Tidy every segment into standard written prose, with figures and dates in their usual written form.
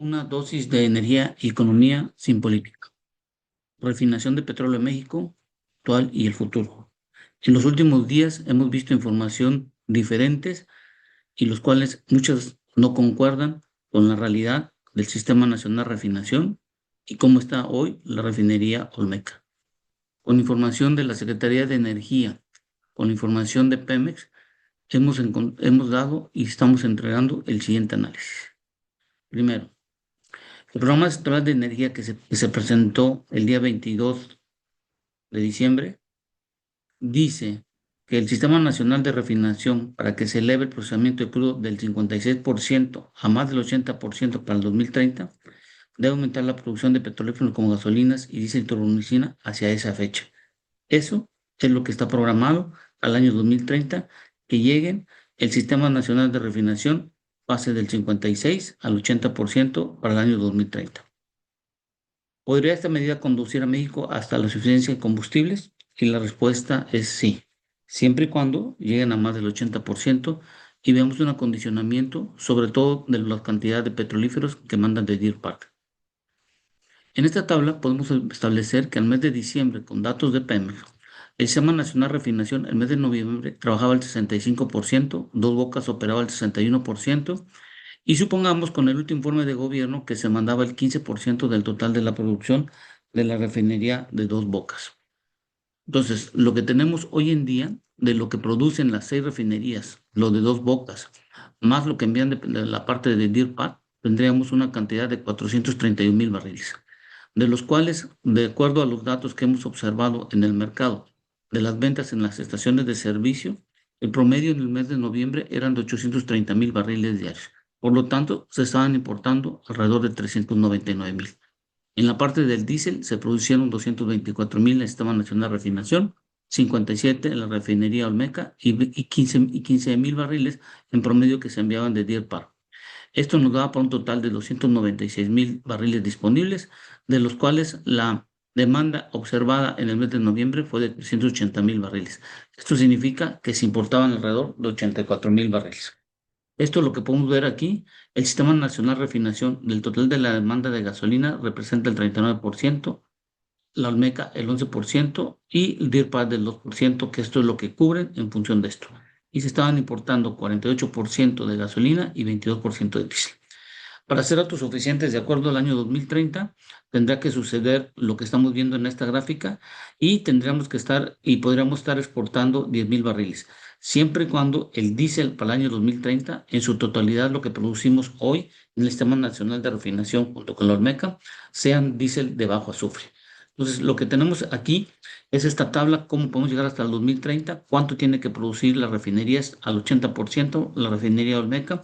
Una dosis de energía y economía sin política. Refinación de petróleo en México, actual y el futuro. En los últimos días hemos visto información diferentes y los cuales muchas no concuerdan con la realidad del Sistema Nacional de Refinación y cómo está hoy la refinería Olmeca. Con información de la Secretaría de Energía, con información de Pemex, hemos dado y estamos entregando el siguiente análisis. Primero, el programa estatal de energía que se presentó el día 22 de diciembre dice que el Sistema Nacional de Refinación, para que se eleve el procesamiento de crudo del 56% a más del 80% para el 2030, debe aumentar la producción de petrolíferos como gasolinas y diésel y turbomulsina hacia esa fecha. Eso es lo que está programado al año 2030, que lleguen el Sistema Nacional de Refinación pase del 56 al 80% para el año 2030. ¿Podría esta medida conducir a México hasta la suficiencia de combustibles? Y la respuesta es sí, siempre y cuando lleguen a más del 80% y veamos un acondicionamiento, sobre todo de la cantidad de petrolíferos que mandan de Deer Park. En esta tabla podemos establecer que al mes de diciembre, con datos de Pemex, el Sistema Nacional de Refinación, el mes de noviembre, trabajaba al 65%, Dos Bocas operaba al 61%, y supongamos con el último informe de gobierno que se mandaba el 15% del total de la producción de la refinería de Dos Bocas. Entonces, lo que tenemos hoy en día de lo que producen las 6 refinerías, lo de Dos Bocas, más lo que envían de la parte de Deer Park, tendríamos una cantidad de 431,000 barriles, de los cuales, de acuerdo a los datos que hemos observado en el mercado de las ventas en las estaciones de servicio, el promedio en el mes de noviembre eran de 830,000 barriles diarios. Por lo tanto, se estaban importando alrededor de 399,000. En la parte del diésel se producieron 224,000 en el Sistema Nacional de Refinación, 57 en la refinería Olmeca y 15,000 barriles en promedio que se enviaban de Deer Park. Esto nos daba para un total de 296,000 barriles disponibles, de los cuales la demanda observada en el mes de noviembre fue de 380,000 barriles. Esto significa que se importaban alrededor de 84,000 barriles. Esto es lo que podemos ver aquí. El Sistema Nacional de Refinación del total de la demanda de gasolina representa el 39%, la Olmeca el 11% y el Deer Park del 2%, que esto es lo que cubren en función de esto. Y se estaban importando 48% de gasolina y 22% de diésel. Para ser autosuficientes de acuerdo al año 2030, tendrá que suceder lo que estamos viendo en esta gráfica y tendríamos que estar y podríamos estar exportando 10,000 barriles, siempre y cuando el diésel para el año 2030, en su totalidad, lo que producimos hoy en el Sistema Nacional de Refinación junto con la Olmeca, sean diésel de bajo azufre. Entonces, lo que tenemos aquí es esta tabla, cómo podemos llegar hasta el 2030, cuánto tiene que producir las refinerías al 80%, la refinería Olmeca,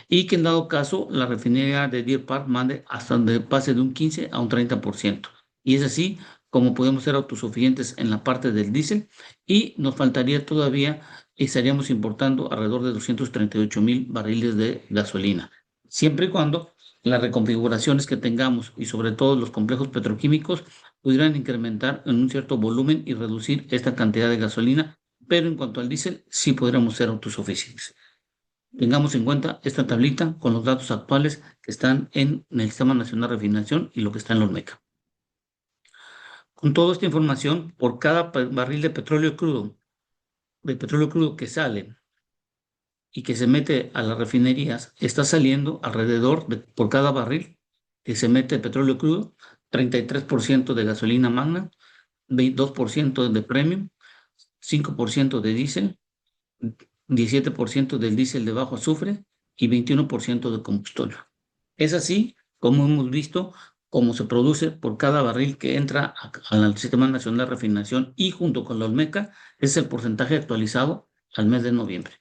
y que en dado caso la refinería de Deer Park mande hasta donde pase de un 15 a un 30%. Y es así como podemos ser autosuficientes en la parte del diésel y nos faltaría todavía, estaríamos importando alrededor de 238,000 barriles de gasolina, siempre y cuando las reconfiguraciones que tengamos y sobre todo los complejos petroquímicos pudieran incrementar en un cierto volumen y reducir esta cantidad de gasolina, pero en cuanto al diésel sí podríamos ser autosuficientes. Tengamos en cuenta esta tablita con los datos actuales que están en el Sistema Nacional de Refinación y lo que está en la Olmeca. Con toda esta información, por cada barril de petróleo crudo que sale y que se mete a las refinerías, está saliendo alrededor de, por cada barril que se mete de petróleo crudo, 33% de gasolina magna, 22% de premium, 5% de diésel, 17% del diésel de bajo azufre y 21% de combustible. Es así como hemos visto cómo se produce por cada barril que entra al Sistema Nacional de Refinación y junto con la Olmeca es el porcentaje actualizado al mes de noviembre.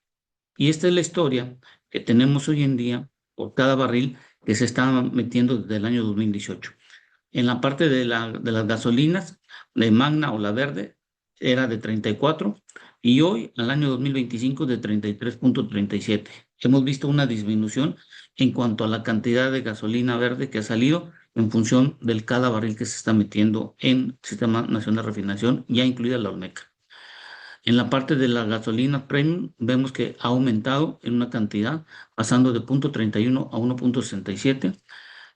Y esta es la historia que tenemos hoy en día por cada barril que se está metiendo desde el año 2018. En la parte de las gasolinas, de Magna o la verde, era de 34 y hoy, al año 2025, de 33,37. Hemos visto una disminución en cuanto a la cantidad de gasolina verde que ha salido en función del cada barril que se está metiendo en el Sistema Nacional de Refinación, ya incluida la Olmeca. En la parte de la gasolina premium, vemos que ha aumentado en una cantidad, pasando de 0,31 a 1,67.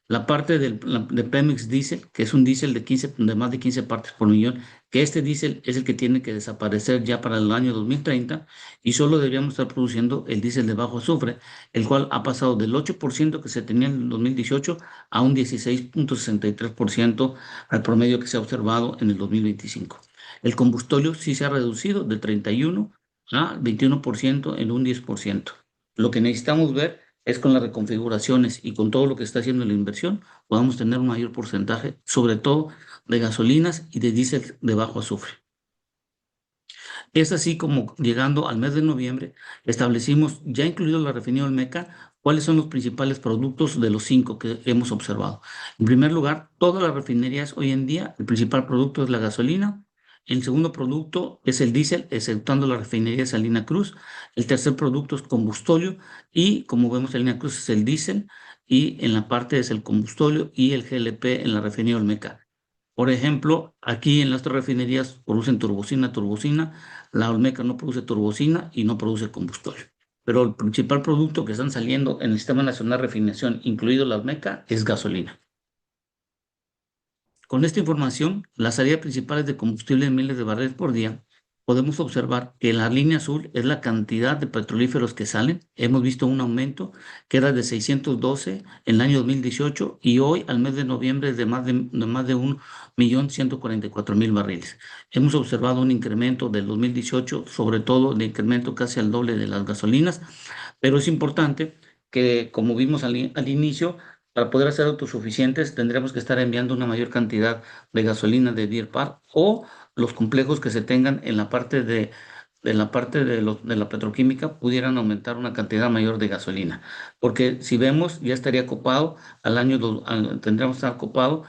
La parte de Pemex Diesel, que es un diésel de más de 15 partes por millón, que este diésel es el que tiene que desaparecer ya para el año 2030 y solo deberíamos estar produciendo el diésel de bajo azufre, el cual ha pasado del 8% que se tenía en el 2018 a un 16,63% al promedio que se ha observado en el 2025. El combustóleo sí se ha reducido de 31 a 21% en un 10%. Lo que necesitamos ver es con las reconfiguraciones y con todo lo que está haciendo la inversión, podamos tener un mayor porcentaje, sobre todo de gasolinas y de diésel de bajo azufre. Es así como llegando al mes de noviembre, establecimos, ya incluido la refinería Olmeca, cuáles son los principales productos de los 5 que hemos observado. En primer lugar, todas las refinerías hoy en día, el principal producto es la gasolina. El segundo producto es el diésel, exceptuando la refinería de Salina Cruz. El tercer producto es combustóleo y, como vemos, Salina Cruz es el diésel y en la parte es el combustóleo y el GLP en la refinería Olmeca. Por ejemplo, aquí en las tres refinerías producen turbocina. La Olmeca no produce turbocina y no produce combustible. Pero el principal producto que están saliendo en el Sistema Nacional de Refinación, incluido la Olmeca, es gasolina. Con esta información, las salidas principales de combustible en miles de barriles por día, podemos observar que la línea azul es la cantidad de petrolíferos que salen. Hemos visto un aumento que era de 612 en el año 2018 y hoy, al mes de noviembre, es de más de 1,144,000 barriles. Hemos observado un incremento del 2018, sobre todo de incremento casi al doble de las gasolinas, pero es importante que, como vimos al inicio, para poder ser autosuficientes, tendríamos que estar enviando una mayor cantidad de gasolina de Deer Park o los complejos que se tengan en la parte de la petroquímica pudieran aumentar una cantidad mayor de gasolina. Porque si vemos, ya estaría copado tendríamos que estar copado,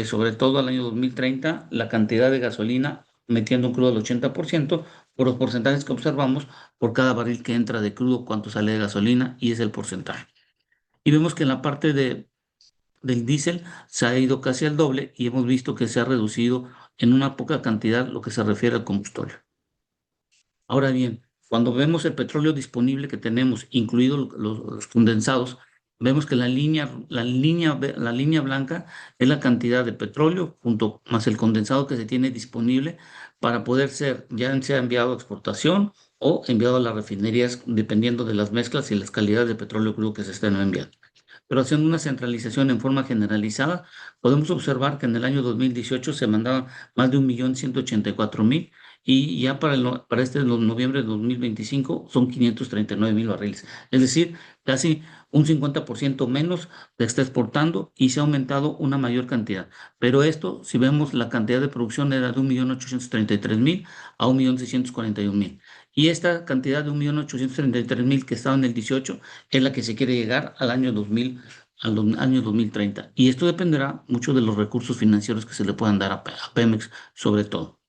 sobre todo al año 2030, la cantidad de gasolina metiendo un crudo al 80% por los porcentajes que observamos por cada barril que entra de crudo, cuánto sale de gasolina y es el porcentaje. Y vemos que en la parte del diésel se ha ido casi al doble y hemos visto que se ha reducido en una poca cantidad lo que se refiere al combustible. Ahora bien, cuando vemos el petróleo disponible que tenemos, incluidos los condensados, vemos que la línea blanca es la cantidad de petróleo junto más el condensado que se tiene disponible para poder ser ya sea enviado a exportación o enviado a las refinerías, dependiendo de las mezclas y las calidades de petróleo crudo que se estén enviando. Pero haciendo una centralización en forma generalizada, podemos observar que en el año 2018 se mandaban más de 1,184,000 y ya para este noviembre de 2025 son 539,000 barriles. Es decir, casi un 50% menos se está exportando y se ha aumentado una mayor cantidad. Pero esto, si vemos la cantidad de producción era de 1,833,000 a 1,641,000. Y esta cantidad de 1,833,000 que estaba en el 18 es la que se quiere llegar al año 2030. Y esto dependerá mucho de los recursos financieros que se le puedan dar a Pemex, sobre todo.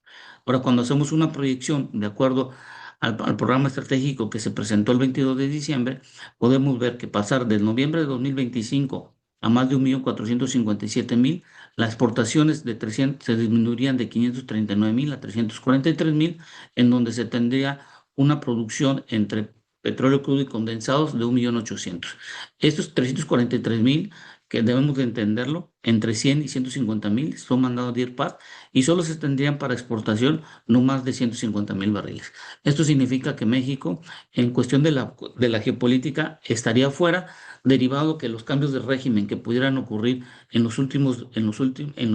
Ahora, cuando hacemos una proyección de acuerdo al programa estratégico que se presentó el 22 de diciembre, podemos ver que pasar del noviembre de 2025 a más de 1,457,000, las exportaciones se disminuirían de 539,000 a 343,000, en donde se tendría una producción entre petróleo crudo y condensados de 1,800,000. Estos 343,000, que debemos de entenderlo, entre 100 y 150,000 son mandados de IRPAD y solo se tendrían para exportación no más de 150,000 barriles. Esto significa que México, en cuestión de la geopolítica, estaría fuera, derivado que los cambios de régimen que pudieran ocurrir en los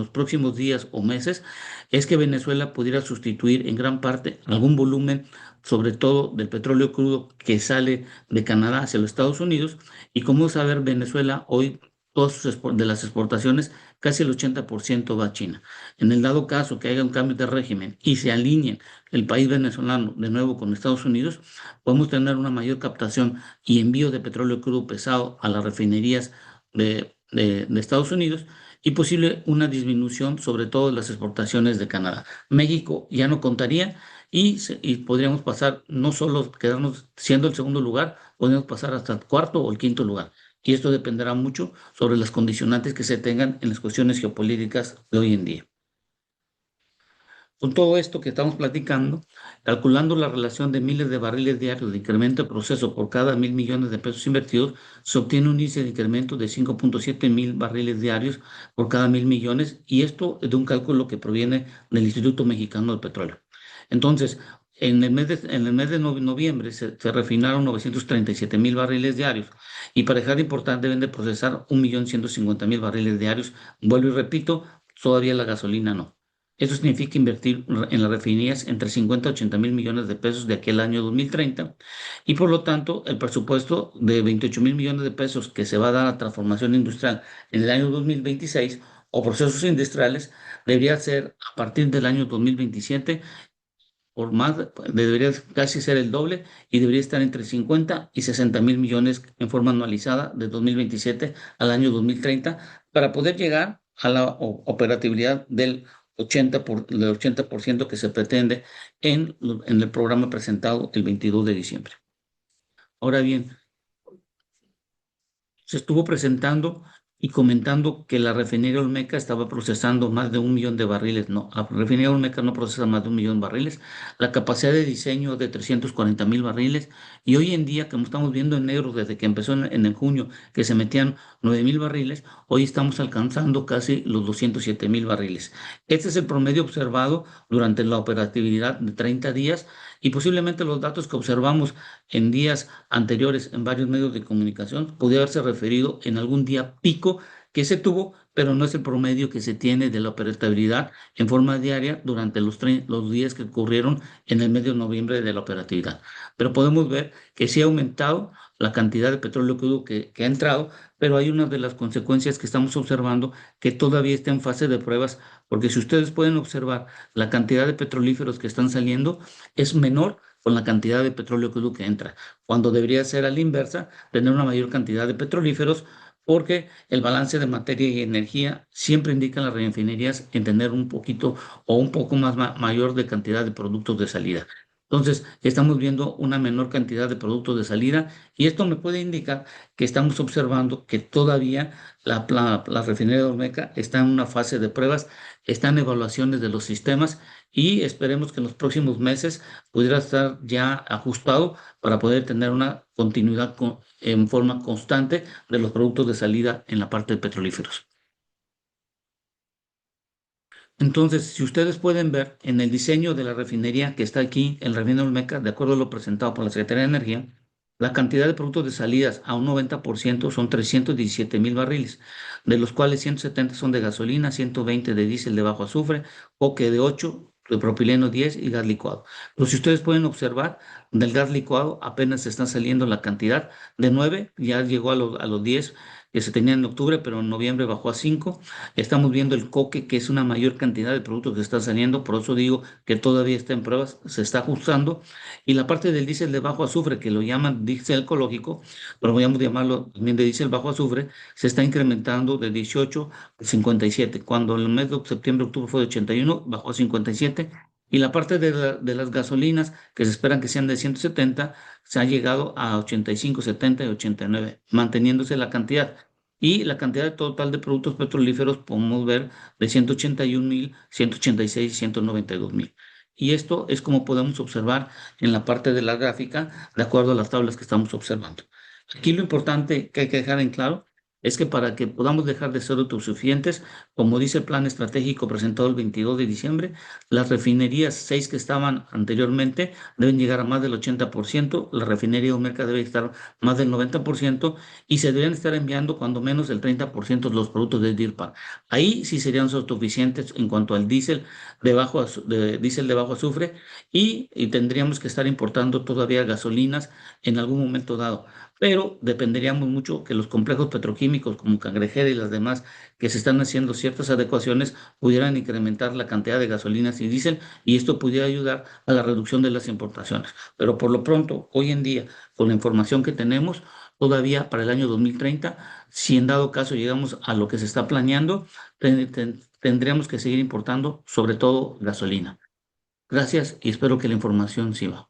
próximos días o meses, es que Venezuela pudiera sustituir en gran parte algún volumen, sobre todo del petróleo crudo que sale de Canadá hacia los Estados Unidos. Y como saber, Venezuela hoy, de las exportaciones, casi el 80% va a China. En el dado caso que haya un cambio de régimen y se alinee el país venezolano de nuevo con Estados Unidos, podemos tener una mayor captación y envío de petróleo crudo pesado a las refinerías de Estados Unidos y posible una disminución, sobre todo de las exportaciones de Canadá. México ya no contaría y podríamos pasar, no solo quedarnos siendo el segundo lugar, podríamos pasar hasta el cuarto o el quinto lugar. Y esto dependerá mucho sobre las condicionantes que se tengan en las cuestiones geopolíticas de hoy en día. Con todo esto que estamos platicando, calculando la relación de miles de barriles diarios de incremento de proceso por cada 1.000 millones de pesos invertidos, se obtiene un índice de incremento de 5.7 mil barriles diarios por cada 1.000 millones, y esto es de un cálculo que proviene del Instituto Mexicano del Petróleo. Entonces, en el mes de noviembre se refinaron 937 mil barriles diarios, y para dejar de importar deben de procesar 1.150.000 barriles diarios. Vuelvo y repito, todavía la gasolina no. Eso significa invertir en las refinerías entre 50 y 80 mil millones de pesos de aquel año 2030, y por lo tanto el presupuesto de 28 mil millones de pesos que se va a dar a transformación industrial en el año 2026 o procesos industriales debería ser a partir del año 2027 por más, debería casi ser el doble, y debería estar entre 50 y 60 mil millones en forma anualizada de 2027 al año 2030 para poder llegar a la operatividad del 80% que se pretende en el programa presentado el 22 de diciembre. Ahora bien, se estuvo presentando y comentando que la refinería Olmeca estaba procesando más de 1 millón de barriles. No, la refinería Olmeca no procesa más de 1 millón de barriles. La capacidad de diseño es de 340 mil barriles. Y hoy en día, como estamos viendo en negro desde que empezó en el junio, que se metían 9 mil barriles, hoy estamos alcanzando casi los 207 mil barriles. Este es el promedio observado durante la operatividad de 30 días, y posiblemente los datos que observamos en días anteriores en varios medios de comunicación podría haberse referido en algún día pico que se tuvo, pero no es el promedio que se tiene de la operatividad en forma diaria durante los días que ocurrieron en el mes de noviembre de la operatividad. Pero podemos ver que sí ha aumentado la cantidad de petróleo crudo que ha entrado, pero hay una de las consecuencias que estamos observando que todavía está en fase de pruebas, porque si ustedes pueden observar la cantidad de petrolíferos que están saliendo es menor con la cantidad de petróleo crudo que entra, cuando debería ser a la inversa, tener una mayor cantidad de petrolíferos, porque el balance de materia y energía siempre indica en las refinerías en tener un poquito o un poco más mayor de cantidad de productos de salida. Entonces, estamos viendo una menor cantidad de productos de salida, y esto me puede indicar que estamos observando que todavía la refinería de Olmeca está en una fase de pruebas, está en evaluaciones de los sistemas, y esperemos que en los próximos meses pudiera estar ya ajustado para poder tener una continuidad en forma constante de los productos de salida en la parte de petrolíferos. Entonces, si ustedes pueden ver en el diseño de la refinería que está aquí, el refinería Olmeca, de acuerdo a lo presentado por la Secretaría de Energía, la cantidad de productos de salidas a un 90% son 317 mil barriles, de los cuales 170 son de gasolina, 120 de diésel de bajo azufre, coque de 8, de propileno 10 y gas licuado. Pero si ustedes pueden observar, del gas licuado apenas está saliendo la cantidad de 9, ya llegó a los 10 que se tenían en octubre, pero en noviembre bajó a 5. Estamos viendo el coque, que es una mayor cantidad de productos que están saliendo, por eso digo que todavía está en pruebas, se está ajustando. Y la parte del diésel de bajo azufre, que lo llaman diésel ecológico, pero podríamos llamarlo también de diésel bajo azufre, se está incrementando de 18 a 57. Cuando el mes de septiembre-octubre fue de 81, bajó a 57. Y la parte de las gasolinas, que se esperan que sean de 170, se ha llegado a 85, 70 y 89, manteniéndose la cantidad. Y la cantidad total de productos petrolíferos podemos ver de 181 mil, 186 y 192 mil. Y esto es como podemos observar en la parte de la gráfica, de acuerdo a las tablas que estamos observando. Aquí lo importante que hay que dejar en claro es que para que podamos dejar de ser autosuficientes, como dice el plan estratégico presentado el 22 de diciembre, las refinerías 6 que estaban anteriormente deben llegar a más del 80%, la refinería de Olmeca debe estar más del 90%, y se deberían estar enviando cuando menos el 30% de los productos de Deer Park. Ahí sí serían autosuficientes en cuanto al diésel de bajo azufre, y tendríamos que estar importando todavía gasolinas en algún momento dado, pero dependeríamos mucho que los complejos petroquímicos como Cangrejera y las demás, que se están haciendo ciertas adecuaciones, pudieran incrementar la cantidad de gasolinas y diésel, y esto pudiera ayudar a la reducción de las importaciones. Pero por lo pronto, hoy en día, con la información que tenemos, todavía para el año 2030, si en dado caso llegamos a lo que se está planeando, tendríamos que seguir importando sobre todo gasolina. Gracias, y espero que la información sirva.